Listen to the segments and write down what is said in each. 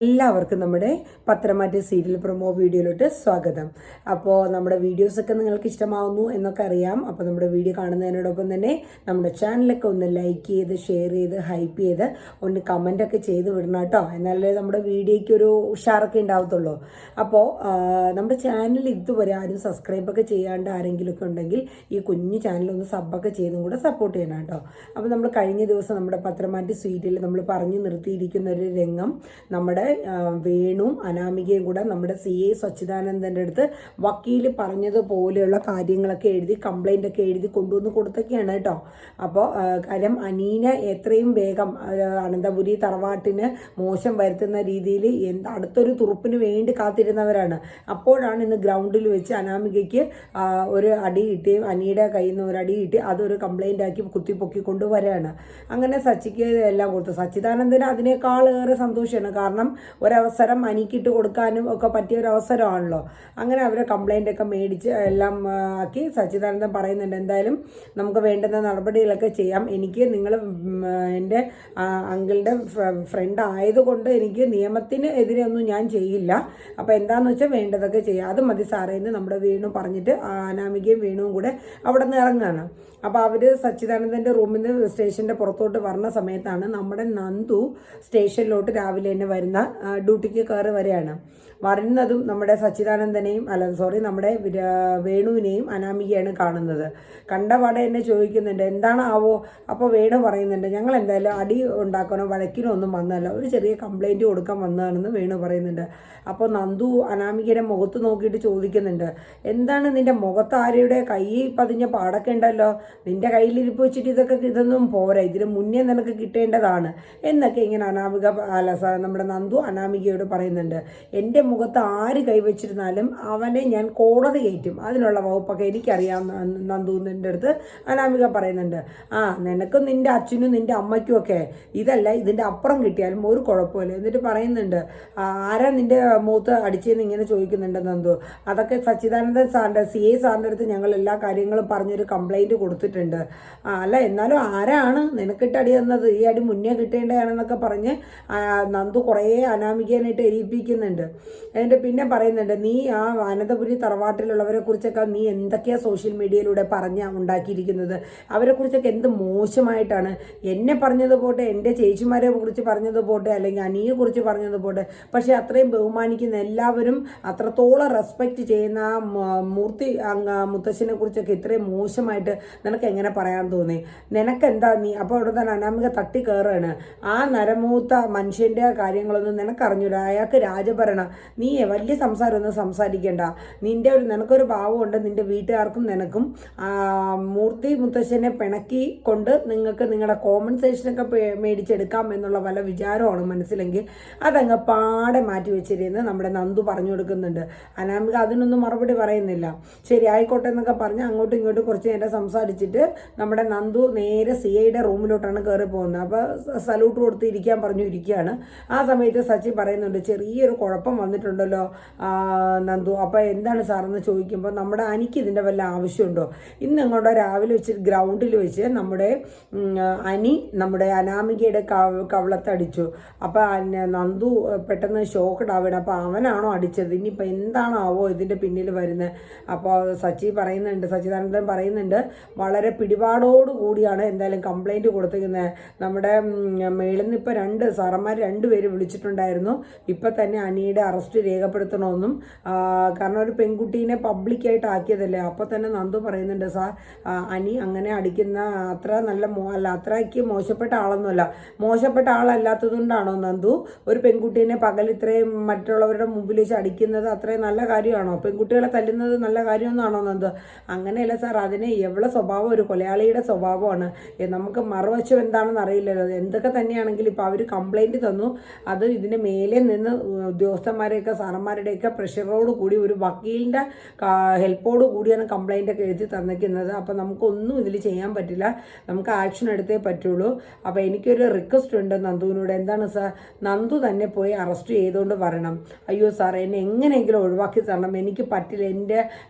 എല്ലാവർക്കും നമ്മുടെ പത്രമാറ്റ് serial promo വീഡിയോയിലോട്ട് സ്വാഗതം. അപ്പോൾ നമ്മുടെ വീഡിയോസൊക്കെ നിങ്ങൾക്ക് ഇഷ്ടമാവുന്നു എന്നൊക്കെ അറിയാം. അപ്പോൾ നമ്മുടെ വീഡിയോ കാണുന്നതിനോടൊപ്പം തന്നെ നമ്മുടെ ചാനലൊക്കെ ഒന്ന് ലൈക്ക് ചെയ്ത് ഷെയർ ചെയ്ത് ഹൈപ്പ് ചെയ്ത് ഒന്ന് കമൻ്റൊക്കെ ചെയ്ത് വിടണം കേട്ടോ. എന്നാലേ നമ്മുടെ വീഡിയോയ്ക്ക് ഒരു ഉഷാറൊക്കെ ഉണ്ടാവത്തുള്ളൂ. അപ്പോൾ നമ്മുടെ ചാനൽ ഇതുവരെ ആരും സബ്സ്ക്രൈബൊക്കെ ചെയ്യാണ്ട് ആരെങ്കിലുമൊക്കെ ഉണ്ടെങ്കിൽ ഈ കുഞ്ഞു ചാനലൊന്ന് സബ്ബൊക്കെ ചെയ്തും കൂടെ സപ്പോർട്ട് ചെയ്യണം കേട്ടോ. അപ്പോൾ നമ്മൾ കഴിഞ്ഞ ദിവസം നമ്മുടെ പത്രമാറ്റ് സീരിയൽ നമ്മൾ പറഞ്ഞു നിർത്തിയിരിക്കുന്ന ഒരു രംഗം, നമ്മുടെ വേണുവും അനാമികയും കൂടെ നമ്മുടെ CA സച്ചിദാനന്ദൻ്റെ അടുത്ത് വക്കീൽ പറഞ്ഞതുപോലെയുള്ള കാര്യങ്ങളൊക്കെ എഴുതി കംപ്ലൈൻ്റ് ഒക്കെ എഴുതി കൊണ്ടുവന്ന് കൊടുത്തൊക്കെയാണ് കേട്ടോ. അപ്പോൾ കാര്യം അനീന എത്രയും വേഗം അനന്തപുരി തറവാട്ടിന് മോശം വരുത്തുന്ന രീതിയിൽ അടുത്തൊരു തുറുപ്പിന് വേണ്ടി കാത്തിരുന്നവരാണ്. അപ്പോഴാണ് ഇന്ന് ഗ്രൗണ്ടിൽ വെച്ച് അനാമികയ്ക്ക് ഒരു അടി കിട്ടുകയും അനിയുടെ കയ്യിൽ നിന്ന് ഒരു അടി കിട്ടി അതൊരു കംപ്ലൈൻ്റ് ആക്കി കുത്തിപ്പൊക്കി കൊണ്ടുവരികയാണ്. അങ്ങനെ സച്ചിക്ക് എല്ലാം കൊടുത്തു. സച്ചിദാനന്ദന് അതിനേക്കാളേറെ സന്തോഷമാണ്. കാരണം ഒരവസരം അനിക്കിട്ട് കൊടുക്കാനും ഒക്കെ പറ്റിയ ഒരു അവസരമാണല്ലോ. അങ്ങനെ അവരെ കംപ്ലൈൻ്റ് ഒക്കെ മേടിച്ച് എല്ലാം ആക്കി സച്ചിദാനന്ദൻ പറയുന്നുണ്ട്, എന്തായാലും നമുക്ക് വേണ്ടുന്ന നടപടികളൊക്കെ ചെയ്യാം. എനിക്ക് നിങ്ങൾ എൻ്റെ അങ്കിളുടെ ഫ്രണ്ട് ആയതുകൊണ്ട് എനിക്ക് നിയമത്തിന് എതിരെ ഒന്നും ഞാൻ ചെയ്യില്ല. അപ്പോൾ എന്താണെന്ന് വെച്ചാൽ വേണ്ടതൊക്കെ ചെയ്യാം, അത് മതി സാറേ എന്ന് നമ്മുടെ വേണു പറഞ്ഞിട്ട് അനാമികയും വേണുവും കൂടെ അവിടെ നിന്ന് ഇറങ്ങുകയാണ്. അപ്പോൾ അവർ സച്ചിദാനന്ദൻ്റെ റൂമിൽ നിന്ന് സ്റ്റേഷൻ്റെ പുറത്തോട്ട് വരുന്ന സമയത്താണ് നമ്മുടെ നന്ദു സ്റ്റേഷനിലോട്ട് രാവിലെ തന്നെ വരുന്ന ഡ്യൂട്ടിക്ക് കയറി വരികയാണ്. വരുന്നതും നമ്മുടെ സച്ചിദാനന്ദനെയും നമ്മുടെ വേണുവിനെയും അനാമികയാണ് കാണുന്നത്. കണ്ടപാടെ എന്നെ ചോദിക്കുന്നുണ്ട് എന്താണ് ആവോ. അപ്പോൾ വേണു പറയുന്നുണ്ട്, ഞങ്ങൾ എന്തായാലും അടി ഉണ്ടാക്കാനോ വഴക്കിനോ ഒന്നും വന്നല്ല, ഒരു ചെറിയ കംപ്ലൈൻറ്റ് കൊടുക്കാൻ വന്നതാണെന്ന് വേണു പറയുന്നുണ്ട്. അപ്പോൾ നന്ദു അനാമികയുടെ മുഖത്ത് നോക്കിയിട്ട് ചോദിക്കുന്നുണ്ട്, എന്താണ് നിൻ്റെ മുഖത്ത് ആരെയുടെ കൈ പതിഞ്ഞ പാടൊക്കെ ഉണ്ടല്ലോ, നിൻ്റെ കയ്യിലിരിപ്പ് വെച്ചിട്ട് ഇതൊന്നും പോരാ, ഇതിന് മുന്നേ നിനക്ക് കിട്ടേണ്ടതാണ് എന്നൊക്കെ ഇങ്ങനെ നമ്മുടെ നന്ദു അനാമികയോട് പറയുന്നുണ്ട്. എൻ്റെ മുഖത്ത് ആര് കൈവച്ചിരുന്നാലും അവനെ ഞാൻ കോടതി കയറ്റും, അതിനുള്ള വകുപ്പൊക്കെ എനിക്കറിയാം നന്ദുവിൻ്റെ അടുത്ത് അനാമിക പറയുന്നുണ്ട്. നിനക്കും നിൻ്റെ അച്ഛനും നിൻ്റെ അമ്മയ്ക്കും ഒക്കെ ഇതല്ല ഇതിൻ്റെ അപ്പുറം കിട്ടിയാലും ഒരു കുഴപ്പമില്ല. എന്നിട്ട് പറയുന്നുണ്ട്, ആരാ നിൻ്റെ മുഖത്ത് അടിച്ചതെന്ന് ഇങ്ങനെ ചോദിക്കുന്നുണ്ട് നന്ദു. അതൊക്കെ സച്ചിദാനന്ദൻ സാറിൻ്റെ CA സാറിൻ്റെ അടുത്ത് ഞങ്ങൾ എല്ലാ കാര്യങ്ങളും പറഞ്ഞൊരു കംപ്ലൈൻറ്റ് കൊടുത്തിട്ടുണ്ട്. അല്ല എന്നാലും ആരാണ് നിനക്കിട്ട് അടി തന്നത്, ഈ അടി മുന്നേ കിട്ടേണ്ടതാണെന്നൊക്കെ പറഞ്ഞ് നന്ദു കുറേ അനാമികനായിട്ട് എരിയിപ്പിക്കുന്നുണ്ട്. എന്നിട്ട് പിന്നെ പറയുന്നുണ്ട്, നീ ആ അനന്തപുരി തറവാട്ടിലുള്ളവരെ കുറിച്ചൊക്കെ നീ എന്തൊക്കെയാണ് സോഷ്യൽ മീഡിയയിലൂടെ ഉണ്ടാക്കിയിരിക്കുന്നത്, അവരെക്കുറിച്ചൊക്കെ എന്ത് മോശമായിട്ടാണ്. എന്നെ പറഞ്ഞത് പോട്ടെ, എൻ്റെ ചേച്ചിമാരെ കുറിച്ച് പറഞ്ഞത് പോട്ടെ, അല്ലെങ്കിൽ അനിയെ കുറിച്ച് പറഞ്ഞത് പോട്ടെ, പക്ഷേ അത്രയും ബഹുമാനിക്കുന്ന എല്ലാവരും അത്രത്തോളം റെസ്പെക്റ്റ് ചെയ്യുന്ന മൂർത്തി മുത്തശ്ശനെ കുറിച്ചൊക്കെ ഇത്രയും മോശമായിട്ട് നിനക്ക് എങ്ങനെ പറയാൻ തോന്നി, നിനക്കെന്താ നീ. അപ്പോൾ അവിടെ തന്നെ അനാമിക തട്ടി കയറുകയാണ്. ആ നരമൂത്ത മനുഷ്യൻ്റെ കാര്യങ്ങളൊന്നും നിനക്കറിഞ്ഞൂടാ, അയാൾക്ക് രാജഭരണം, നീ വലിയ സംസാരമൊന്നും സംസാരിക്കേണ്ട, നിനക്കൊരു ഭാവമുണ്ട്, നിൻ്റെ വീട്ടുകാർക്കും നിനക്കും മൂർത്തി മുത്തശ്ശനെ പിണക്കി കൊണ്ട് നിങ്ങൾക്ക് നിങ്ങളുടെ കോമ്പൻസേഷനൊക്കെ മേടിച്ചെടുക്കാം എന്നുള്ള വല്ല വിചാരമാണ് മനസ്സിലെങ്കിൽ അതങ്ങ് പാടെ മാറ്റി വെച്ചിരുന്ന് നമ്മുടെ നന്ദു പറഞ്ഞു കൊടുക്കുന്നുണ്ട്. അനാമിക അതിനൊന്നും മറുപടി പറയുന്നില്ല. ശരി ആയിക്കോട്ടെ എന്നൊക്കെ പറഞ്ഞ് അങ്ങോട്ടും ഇങ്ങോട്ടും കുറച്ച് നേരം സംസാരിച്ചിട്ട് നമ്മുടെ നന്ദു നേരെ CAയുടെ റൂമിലോട്ടാണ് കയറി പോകുന്നത്. അപ്പോൾ സല്യൂട്ട് കൊടുത്ത് ഇരിക്കാൻ പറഞ്ഞു ഇരിക്കുകയാണ്. ആ സമയത്ത് സച്ചി പറയുന്നുണ്ട്, ചെറിയൊരു കുഴപ്പം വന്നിട്ടുണ്ടല്ലോ നന്ദു, അപ്പോൾ എന്താണ് സാറെന്ന് ചോദിക്കുമ്പോൾ നമ്മുടെ അനിക്ക് ഇതിൻ്റെ വല്ല ആവശ്യമുണ്ടോ. ഇന്ന് അങ്ങോട്ട് രാവിലെ വെച്ച് ഗ്രൗണ്ടിൽ വെച്ച് നമ്മുടെ അനി നമ്മുടെ അനാമികയുടെ കവളത്തടിച്ചു. അപ്പോൾ നന്ദു പെട്ടെന്ന് ഷോക്ക്ഡ് ആവുകയാണ്. അപ്പോൾ അവനാണോ അടിച്ചത്, ഇനിയിപ്പോൾ എന്താണാവോ ഇതിൻ്റെ പിന്നിൽ വരുന്നത്. അപ്പോൾ സച്ചിദാനന്ദൻ പറയുന്നുണ്ട്, വളരെ പിടിപാടോടുകൂടിയാണ് എന്തായാലും കംപ്ലൈൻറ്റ് കൊടുത്തിരിക്കുന്നത്. നമ്മുടെ മേളിൽ നിന്ന് ഇപ്പോൾ 2 സാറന്മാർ 2 പേര് വിളിച്ചിട്ടുണ്ടായിരുന്നു. ഇപ്പം തന്നെ അനിയുടെ അറസ്റ്റ് രേഖപ്പെടുത്തണമെന്നും, കാരണം ഒരു പെൺകുട്ടീനെ പബ്ലിക്കായിട്ട് ആക്കിയതല്ലേ. അപ്പോൾ തന്നെ നന്ദു പറയുന്നുണ്ട്, സാർ അനി അങ്ങനെ അടിക്കുന്ന അത്ര നല്ല അത്രയ്ക്ക് മോശപ്പെട്ട ആളൊന്നുമല്ല. മോശപ്പെട്ട ആളല്ലാത്തതുകൊണ്ടാണോ നന്ദു ഒരു പെൺകുട്ടീനെ പകൽ ഇത്രയും മറ്റുള്ളവരുടെ മുമ്പിൽ വെച്ച് അടിക്കുന്നത് അത്രയും നല്ല കാര്യമാണോ, പെൺകുട്ടികളെ തല്ലുന്നത് നല്ല കാര്യമൊന്നാണോ നന്ദു. അങ്ങനെയല്ല സാർ, അതിന് എവളെ സ്വഭാവം ഒരു കൊലയാളിയുടെ സ്വഭാവമാണ്, നമുക്ക് മറുവശം എന്താണെന്ന് അറിയില്ലല്ലോ. എന്തൊക്കെ തന്നെയാണെങ്കിലും ഇപ്പോൾ അവർ കംപ്ലൈൻറ്റ് തന്നു, അത് ഇതിൻ്റെ മേലെ നിന്ന് ഉദ്യോഗസ്ഥന്മാരെയൊക്കെ സാറന്മാരുടെയൊക്കെ പ്രഷറോട് കൂടി ഒരു വക്കീലിൻ്റെ ഹെൽപ്പോട് കൂടിയാണ് കംപ്ലൈൻ്റൊക്കെ എഴുതി തന്നിരിക്കുന്നത്. അപ്പോൾ നമുക്കൊന്നും ഇതിൽ ചെയ്യാൻ പറ്റില്ല, നമുക്ക് ആക്ഷൻ എടുത്തേ പറ്റുള്ളൂ. അപ്പോൾ എനിക്കൊരു റിക്വസ്റ്റ് ഉണ്ട് നന്ദുവിനോട്. എന്താണ് സാർ, നന്ദു തന്നെ പോയി അറസ്റ്റ് ചെയ്തുകൊണ്ട് വരണം. അയ്യോ സാർ, എന്നെ എങ്ങനെയെങ്കിലും ഒഴിവാക്കി തരണം, എനിക്ക് പറ്റില്ല,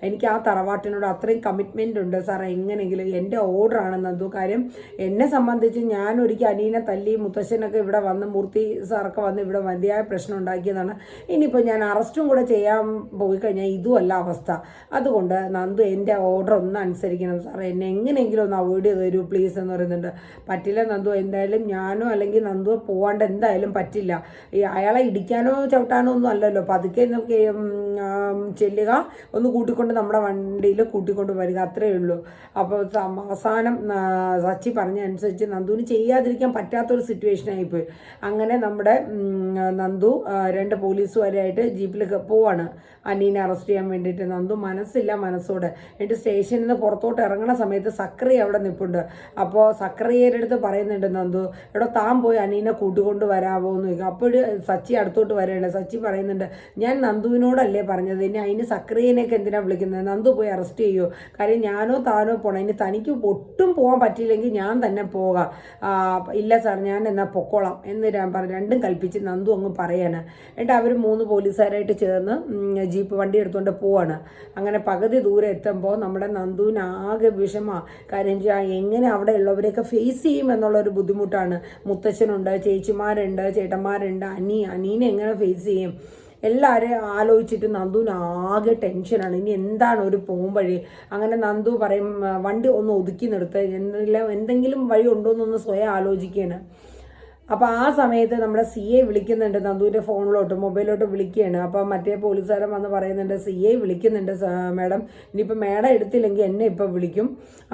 എനിക്ക് ആ തറവാട്ടിനോട് അത്രയും കമ്മിറ്റ്മെൻ്റ് ഉണ്ട് സാർ, എങ്ങനെയെങ്കിലും എൻ്റെ ഓർഡറാണ് നന്ദു. കാര്യം എന്നെ സംബന്ധിച്ച് ഞാൻ ഒരിക്കൽ അനീനെ തല്ലി മുത്തശ്ശനൊക്കെ ഇവിടെ വന്ന് മൂർത്തി സാറൊക്കെ വന്ന് ഇവിടെ മതിയായ പ്രശ്നം ഉണ്ടാക്കിയതാണ്. ഇനിയിപ്പോൾ ഞാൻ അറസ്റ്റും കൂടെ ചെയ്യാൻ പോയി കഴിഞ്ഞാൽ ഇതുമല്ല അവസ്ഥ. അതുകൊണ്ട് നന്ദു എൻ്റെ ഓർഡർ ഒന്ന് അനുസരിക്കണം സാറേ, എന്നെ എങ്ങനെയെങ്കിലും ഒന്ന് അവോയ്ഡ് ചെയ്ത് തരൂ പ്ലീസ് എന്ന് പറയുന്നുണ്ട്. പറ്റില്ല നന്ദു, എന്തായാലും ഞാനോ അല്ലെങ്കിൽ നന്ദു പോവാണ്ട് എന്തായാലും പറ്റില്ല. അയാളെ ഇടിക്കാനോ ചവിട്ടാനോ ഒന്നും അല്ലല്ലോ, പതുക്കെ ചെല്ലുക, ഒന്ന് കൂട്ടിക്കൊണ്ട് നമ്മുടെ വണ്ടിയിൽ കൂട്ടിക്കൊണ്ട് വരിക, അത്രയേ ഉള്ളൂ. അപ്പോൾ അവസാനം സച്ചി പറഞ്ഞ അനുസരിച്ച് നന്ദുവിന് ചെയ്യാതിരിക്കാൻ പറ്റാത്തൊരു സിറ്റുവേഷനായിപ്പോയി. അങ്ങനെ നമ്മുടെ നന്ദു 2 പോലീസുകാരായിട്ട് ജീപ്പിൽ പോവാണ് അനീനെ അറസ്റ്റ് ചെയ്യാൻ വേണ്ടിയിട്ട്. നന്ദു മനസ്സില്ല മനസ്സോടെ. എന്നിട്ട് സ്റ്റേഷനിൽ നിന്ന് പുറത്തോട്ട് ഇറങ്ങുന്ന സമയത്ത് സക്രിയ അവിടെ നിൽപ്പുണ്ട്. അപ്പോൾ സക്രിയയുടെ അടുത്ത് പറയുന്നുണ്ട് നന്ദു, എടോ താൻ പോയി അനീനെ കൂട്ടിക്കൊണ്ട് വരാമോ എന്ന് ചോദിക്കും. അപ്പോൾ സച്ചി അടുത്തോട്ട് വരികയാണ്. സച്ചി പറയുന്നുണ്ട്, ഞാൻ നന്ദുവിനോടല്ലേ പറഞ്ഞത്, ഇനി അതിന് സക്രിയനെയൊക്കെ എന്തിനാണ് വിളിക്കുന്നത്, നന്ദു പോയി അറസ്റ്റ് ചെയ്യുമോ, കാര്യം ഞാനോ താനോ പോകണം, ഇനി തനിക്ക് ഒട്ടും പോകാൻ പറ്റിയില്ലെങ്കിൽ ഞാൻ തന്നെ പോകാം. ഇല്ല സാർ ഞാൻ എന്നാൽ പൊക്കോളാം എന്ന് ഞാൻ പറഞ്ഞു. രണ്ടും കൽപ്പിച്ച് നന്ദു അങ്ങ് പറയാണ്. എന്നിട്ട് അവർ 3 പോലീസുകാരായിട്ട് ചേർന്ന് ജീപ്പ് വണ്ടി എടുത്തുകൊണ്ട് പോവാണ്. അങ്ങനെ പകുതി ദൂരം എത്തുമ്പോൾ നമ്മുടെ നന്ദുവിന് ആകെ വിഷമമാണ്. കാര്യം എങ്ങനെ അവിടെ ഉള്ളവരെയൊക്കെ ഫേസ് ചെയ്യും എന്നുള്ളൊരു ബുദ്ധിമുട്ടാണ്. മുത്തച്ഛനുണ്ട്, ചേച്ചിമാരുണ്ട്, ചേട്ടന്മാരുണ്ട്, അനീനെ എങ്ങനെ ഫേസ് ചെയ്യും, എല്ലാവരും ആലോചിച്ചിട്ട് നന്ദുവിന് ആകെ ടെൻഷനാണ്. ഇനി എന്താണ് ഒരു പോകുംവഴി. അങ്ങനെ നന്ദു പറയും, വണ്ടി ഒന്ന് ഒതുക്കി നിർത്ത്, എന്തെങ്കിലും വഴി ഉണ്ടോ എന്നൊന്ന് സ്വയം ആലോചിക്കുകയാണ്. അപ്പോൾ ആ സമയത്ത് നമ്മുടെ CA വിളിക്കുന്നുണ്ട്, നന്ദുവിൻ്റെ ഫോണിലോട്ട് മൊബൈലിലോട്ട് വിളിക്കുകയാണ്. അപ്പോൾ മറ്റേ പോലീസുകാരൻ വന്ന് പറയുന്നുണ്ട്, CA വിളിക്കുന്നുണ്ട് മാഡം, ഇനിയിപ്പോൾ മാഡം എടുത്തില്ലെങ്കിൽ എന്നെ ഇപ്പോൾ വിളിക്കും,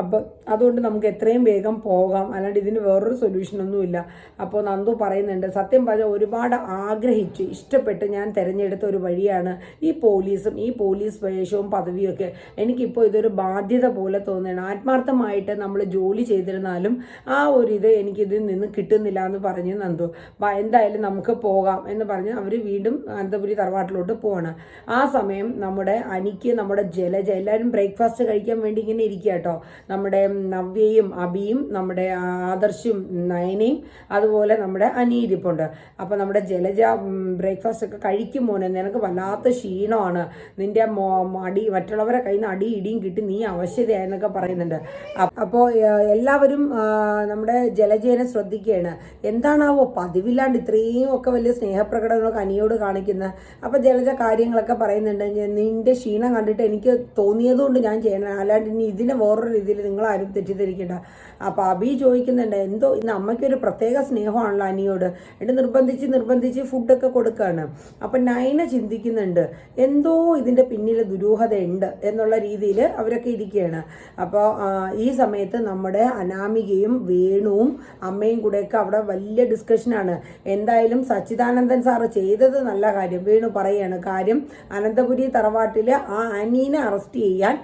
അപ്പോൾ അതുകൊണ്ട് നമുക്ക് എത്രയും വേഗം പോകാം, അല്ലാണ്ട് ഇതിന് വേറൊരു സൊല്യൂഷനൊന്നുമില്ല. അപ്പോൾ നന്ദു പറയുന്നുണ്ട്, സത്യം പറഞ്ഞാൽ ഒരുപാട് ആഗ്രഹിച്ച് ഇഷ്ടപ്പെട്ട് ഞാൻ തിരഞ്ഞെടുത്ത ഒരു വഴിയാണ് ഈ പോലീസും ഈ പോലീസ് വേഷവും പദവിയൊക്കെ. എനിക്കിപ്പോൾ ഇതൊരു ബാധ്യത പോലെ തോന്നുകയാണ്. ആത്മാർത്ഥമായിട്ട് നമ്മൾ ജോലി ചെയ്തിരുന്നാലും ആ ഒരു ഇത് എനിക്കിതിൽ നിന്ന് കിട്ടുന്നില്ല എന്ന് പറഞ്ഞു നന്ദു. എന്തായാലും നമുക്ക് പോകാം എന്ന് പറഞ്ഞ് അവർ വീണ്ടും അനന്തപുരി തറവാട്ടിലോട്ട് പോവാണ്. ആ സമയം നമ്മുടെ അനിക്ക്, നമ്മുടെ ജലജ എല്ലാവരും ബ്രേക്ക്ഫാസ്റ്റ് കഴിക്കാൻ വേണ്ടി ഇങ്ങനെ ഇരിക്കുക കേട്ടോ. നമ്മുടെ നവ്യയും അബിയും നമ്മുടെ ആദർശും നയനയും അതുപോലെ നമ്മുടെ അനിയിരിപ്പുണ്ട്. അപ്പോൾ നമ്മുടെ ജലജ ബ്രേക്ക്ഫാസ്റ്റ് ഒക്കെ കഴിക്കും മോനെ, നിനക്ക് വല്ലാത്ത ക്ഷീണമാണ്, നിൻ്റെ അടി മറ്റുള്ളവരെ കയ്യിൽ നിന്ന് അടി ഇടിയും കിട്ടി നീ അവശതയായെന്നൊക്കെ പറയുന്നുണ്ട്. അപ്പോൾ എല്ലാവരും നമ്മുടെ ജലജേനെ ശ്രദ്ധിക്കുകയാണ്. എന്താണാവോ പതിവില്ലാണ്ട് ഇത്രയും ഒക്കെ വലിയ സ്നേഹപ്രകടനമൊക്കെ അനിയോട് കാണിക്കുന്നത്. അപ്പോൾ ജലജ കാര്യങ്ങളൊക്കെ പറയുന്നുണ്ട്, നിൻ്റെ ക്ഷീണം കണ്ടിട്ട് എനിക്ക് തോന്നിയതുകൊണ്ട് ഞാൻ ചെയ്യണം, അല്ലാണ്ട് ഇനി ഇതിനെ വേറൊരു രീതിയിൽ നിങ്ങളാരും തെറ്റിദ്ധരിക്കണ്ട. അപ്പോൾ അബി ചോദിക്കുന്നുണ്ട്, എന്തോ ഇന്ന് അമ്മയ്ക്കൊരു പ്രത്യേക സ്നേഹമാണല്ലോ അനിയോട്, എന്നിട്ട് നിർബന്ധിച്ച് ഫുഡൊക്കെ കൊടുക്കുകയാണ്. അപ്പം നയന ചിന്തിക്കുന്നുണ്ട്, എന്തോ ഇതിൻ്റെ പിന്നിൽ ദുരൂഹതയുണ്ട് എന്നുള്ള രീതിയിൽ അവരൊക്കെ ഇരിക്കുകയാണ്. അപ്പോൾ ഈ സമയത്ത് നമ്മുടെ അനാമികയും വേണുവും അമ്മയും കൂടെയൊക്കെ അവിടെ വലിയ ഡിസ്കഷനാണ്. എന്തായാലും സച്ചിദാനന്ദൻ സാറ് ചെയ്തത് നല്ല കാര്യം. വേണു പറയാണ്, കാര്യം അനന്തപുരി തറവാട്ടിൽ ആ അനീനെ അറസ്റ്റ് ചെയ്യാൻ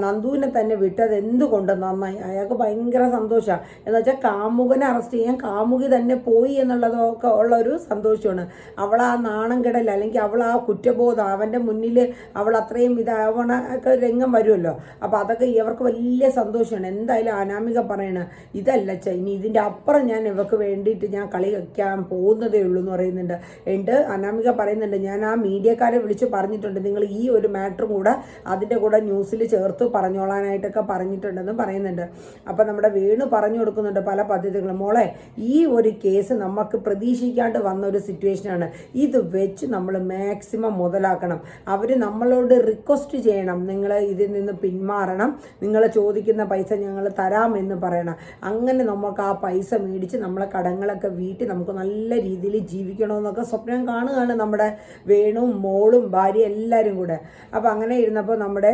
നന്ദുവിനെ തന്നെ വിട്ടത് എന്തുകൊണ്ട് നന്നായി. അയാൾക്ക് ഭയങ്കര സന്തോഷമാണ്. എന്ന് വെച്ചാൽ കാമുകനെ അറസ്റ്റ് ചെയ്യാൻ കാമുകി തന്നെ പോയി എന്നുള്ളതൊക്കെ ഉള്ളൊരു സന്തോഷമാണ്. അവൾ ആ നാണം കെടൽ അല്ലെങ്കിൽ അവൾ ആ കുറ്റബോധം അവൻ്റെ മുന്നിൽ അവൾ അത്രയും ഇതാവണ ഒക്കെ രംഗം വരുമല്ലോ. അപ്പോൾ അതൊക്കെ ഇവർക്ക് വലിയ സന്തോഷമാണ്. എന്തായാലും അനാമിക പറയണ, ഇതല്ല ഇനി ഇതിൻ്റെ അപ്പുറം ഞാൻ ഇവർക്ക് വേണ്ടിയിട്ട് ഞാൻ കളി വയ്ക്കാൻ പോകുന്നതേ ഉള്ളൂ എന്ന് പറയുന്നുണ്ട്. എന്നിട്ട് അനാമിക പറയുന്നുണ്ട്, ഞാൻ ആ മീഡിയക്കാരെ വിളിച്ച് പറഞ്ഞിട്ടുണ്ട്, നിങ്ങൾ ഈ ഒരു മാറ്ററും കൂടെ അതിൻ്റെ കൂടെ ന്യൂസിൽ ചേർത്ത് പറഞ്ഞോളാനായിട്ടൊക്കെ പറഞ്ഞിട്ടുണ്ടെന്ന് പറയുന്നുണ്ട്. അപ്പം നമ്മുടെ വേണു പറഞ്ഞു കൊടുക്കുന്നുണ്ട് പല പദ്ധതികളും. മോളെ, ഈ ഒരു കേസ് നമുക്ക് പ്രതീക്ഷിക്കാണ്ട് വന്ന ഒരു സിറ്റുവേഷനാണ്, ഇത് വെച്ച് നമ്മൾ മാക്സിമം മുതലാക്കണം. അവർ നമ്മളോട് റിക്വസ്റ്റ് ചെയ്യണം, നിങ്ങൾ ഇതിൽ നിന്ന് പിന്മാറണം, നിങ്ങൾ ചോദിക്കുന്ന പൈസ ഞങ്ങൾ തരാമെന്ന് പറയണം. അങ്ങനെ നമുക്ക് ആ പൈസ മേടിച്ച് നമ്മളെ കടങ്ങളൊക്കെ വീട്ടി നമുക്ക് നല്ല രീതിയിൽ ജീവിക്കണമെന്നൊക്കെ സ്വപ്നം കാണുകയാണ് നമ്മുടെ വേണുവും മോളും ഭാര്യ എല്ലാവരും കൂടെ. അപ്പോൾ അങ്ങനെ ഇരുന്നപ്പോൾ നമ്മുടെ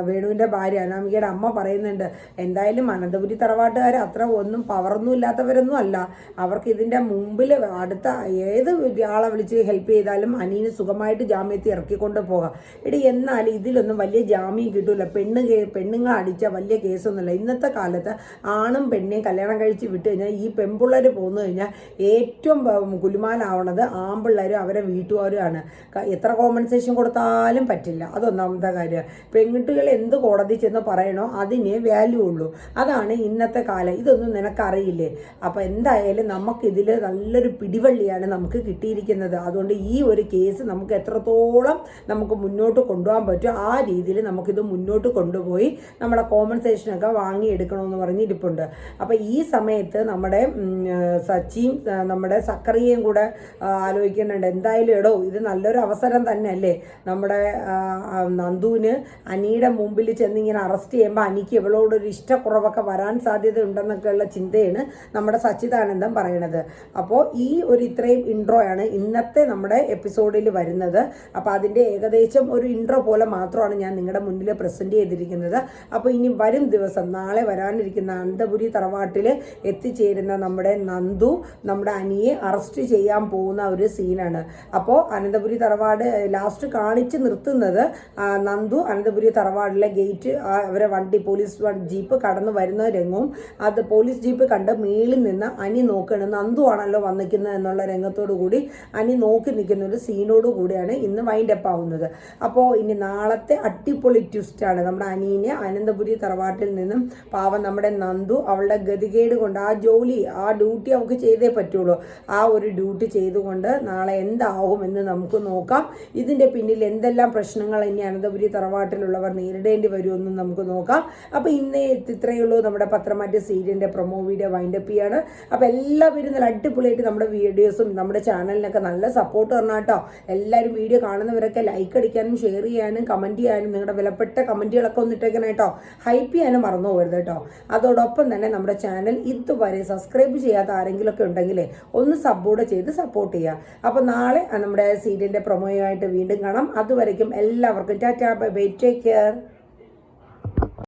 വേണുവിൻ്റെ ഭാര്യ അനാമികയുടെ അമ്മ പറയുന്നുണ്ട്, എന്തായാലും അനന്തപുരി തറവാട്ടുകാർ അത്ര ഒന്നും പവറൊന്നും ഇല്ലാത്തവരൊന്നും അല്ല, അവർക്ക് ഇതിൻ്റെ മുമ്പിൽ അടുത്ത ഏത് ആളെ വിളിച്ച് ഹെൽപ്പ് ചെയ്താലും അനീന് സുഖമായിട്ട് ജാമ്യത്തിൽ ഇറക്കിക്കൊണ്ട് പോകാം. എന്നാൽ ഇതിലൊന്നും വലിയ ജാമ്യം കിട്ടില്ല. പെണ്ണുങ്ങൾ അടിച്ച വലിയ കേസൊന്നുമില്ല. ഇന്നത്തെ കാലത്ത് ആണും പെണ്ണിനെയും കല്യാണം കഴിച്ച് വിട്ട് കഴിഞ്ഞാൽ ഈ പെൺപിള്ളേർ പോന്നു കഴിഞ്ഞാൽ ഏറ്റവും കുലുമാലാവണത് ആൺപിള്ളേരും അവരെ വീട്ടുകാരുമാണ്. എത്ര കോമ്പൻസേഷൻ കൊടുത്താലും പറ്റില്ല. അതൊന്നാമത്തെ കാര്യം. പെൺകുട്ടികൾ എന്ത് കോടതി ചെന്ന് പറയണോ അതിനെ വാല്യൂ ഉള്ളൂ. അതാണ് ഇന്നത്തെ കാലം. ഇതൊന്നും നിനക്കറിയില്ലേ? അപ്പോൾ എന്തായാലും നമുക്കിതിൽ നല്ലൊരു പിടിവള്ളിയാണ് നമുക്ക് കിട്ടിയിരിക്കുന്നത്. അതുകൊണ്ട് ഈ ഒരു കേസ് നമുക്ക് എത്രത്തോളം നമുക്ക് മുന്നോട്ട് കൊണ്ടുപോകാൻ പറ്റും ആ രീതിയിൽ നമുക്കിത് മുന്നോട്ട് കൊണ്ടുപോയി നമ്മുടെ കോമ്പൻസേഷനൊക്കെ വാങ്ങിയെടുക്കണമെന്ന് പറഞ്ഞിരിപ്പുണ്ട്. അപ്പോൾ ഈ സമയത്ത് നമ്മുടെ സച്ചിയും നമ്മുടെ സക്കറിയയും കൂടെ ആലോചിക്കുന്നുണ്ട്. എന്തായാലും എടോ ഇത് നല്ലൊരു അവസരം തന്നെ അല്ലേ, നമ്മുടെ നന്ദുവിന് അനിയുടെ മുമ്പിൽ ചെന്നിങ്ങനെ അറസ്റ്റ് ചെയ്യുമ്പോൾ അനിക്ക് ഇവളോടൊരു ഇഷ്ടക്കുറവൊക്കെ വരാൻ സാധ്യത ഉണ്ടെന്നൊക്കെയുള്ള ചിന്തയാണ് നമ്മുടെ സച്ചിദാനന്ദൻ പറയണത്. അപ്പോൾ ഈ ഒരു ഇത്രയും ഇൻട്രോയാണ് ഇന്നത്തെ നമ്മുടെ എപ്പിസോഡിൽ വരുന്നത്. അപ്പോൾ അതിൻ്റെ ഏകദേശം ഒരു ഇൻട്രോ പോലെ മാത്രമാണ് ഞാൻ നിങ്ങളുടെ മുന്നിൽ പ്രസൻറ്റ് ചെയ്തിരിക്കുന്നത്. അപ്പോൾ ഇനി വരും ദിവസം നാളെ വരാനിരിക്കുന്ന അനന്തപുരി തറവാട്ടിൽ എത്തിച്ചേരുന്ന നമ്മുടെ നന്ദു നമ്മുടെ അനിയെ അറസ്റ്റ് ചെയ്യാൻ പോകുന്ന ഒരു സീനാണ്. അപ്പോൾ അനന്തപുരി തറവാട് ലാസ്റ്റ് കാണിച്ച് നിർത്തുന്നത് നന്ദു അനന്തപുരി തറവാടിലെ ഗേറ്റ് അവരെ വണ്ടി പോലീസ് ജീപ്പ് കടന്നു വരുന്ന രംഗവും അത് പോലീസ് ജീപ്പ് കണ്ട് മേളിൽ നിന്ന് അനി നോക്കണം നന്ദു ആണല്ലോ വന്നിരിക്കുന്നത് എന്നുള്ള രംഗത്തോടു കൂടി അനി നോക്കി നിൽക്കുന്ന ഒരു സീനോട് കൂടിയാണ് ഇന്ന് വൈൻഡ് അപ്പ് ആവുന്നത്. അപ്പോൾ ഇനി നാളത്തെ അടിപൊളി ട്വിസ്റ്റാണ്. നമ്മുടെ അനീനെ അനന്തപുരി തറവാട്ടിൽ നിന്നും പാവം നമ്മുടെ നന്ദു അവളുടെ ഗതികേട് കൊണ്ട് ആ ഡ്യൂട്ടി അവൾക്ക് ചെയ്തേ പറ്റുള്ളൂ. ആ ഒരു ഡ്യൂട്ടി ചെയ്തുകൊണ്ട് നാളെ എന്താവും എന്ന് നമുക്ക് നോക്കാം. ഇതിൻ്റെ പിന്നിൽ എന്തെല്ലാം പ്രശ്നങ്ങൾ ഇനി അനന്തപുരി തറവാട്ടിലുള്ളവർ നേരിടേണ്ടി വരുമെന്നും നമുക്ക് നോക്കാം. അപ്പോൾ ഇന്നേ ഇത്രയേ ഉള്ളൂ നമ്മുടെ പത്രമാറ്റ് സീരിയലിൻ്റെ പ്രൊമോ വീഡിയോ വൈൻഡപ്പ് ചെയ്യാണ്. അപ്പോൾ എല്ലാവരും നല്ല അടിപൊളിയായിട്ട് നമ്മുടെ വീഡിയോസും നമ്മുടെ ചാനലിനൊക്കെ നല്ല സപ്പോർട്ട് തരണം കേട്ടോ. എല്ലാവരും വീഡിയോ കാണുന്നവരൊക്കെ ലൈക്ക് അടിക്കാനും ഷെയർ ചെയ്യാനും കമൻറ്റ് ചെയ്യാനും നിങ്ങളുടെ വിലപ്പെട്ട കമൻറ്റുകളൊക്കെ ഒന്നിട്ടേക്കണം കേട്ടോ. ഹൈപ്പ് ചെയ്യാനും മറന്നു പോകരുത് കേട്ടോ. അതോടൊപ്പം തന്നെ നമ്മുടെ ചാനൽ ഇതുവരെ സബ്സ്ക്രൈബ് ചെയ്യാത്ത ആരെങ്കിലുമൊക്കെ ഉണ്ടെങ്കിലേ ഒന്ന് സപ്പോർട്ട് ചെയ്ത് സപ്പോർട്ട് ചെയ്യുക. അപ്പോൾ നാളെ നമ്മുടെ സീരിയലിൻ്റെ പ്രൊമോയുമായിട്ട് വീണ്ടും കാണാം. അതുവരയ്ക്കും എല്ലാവർക്കും tata bye bye, take care.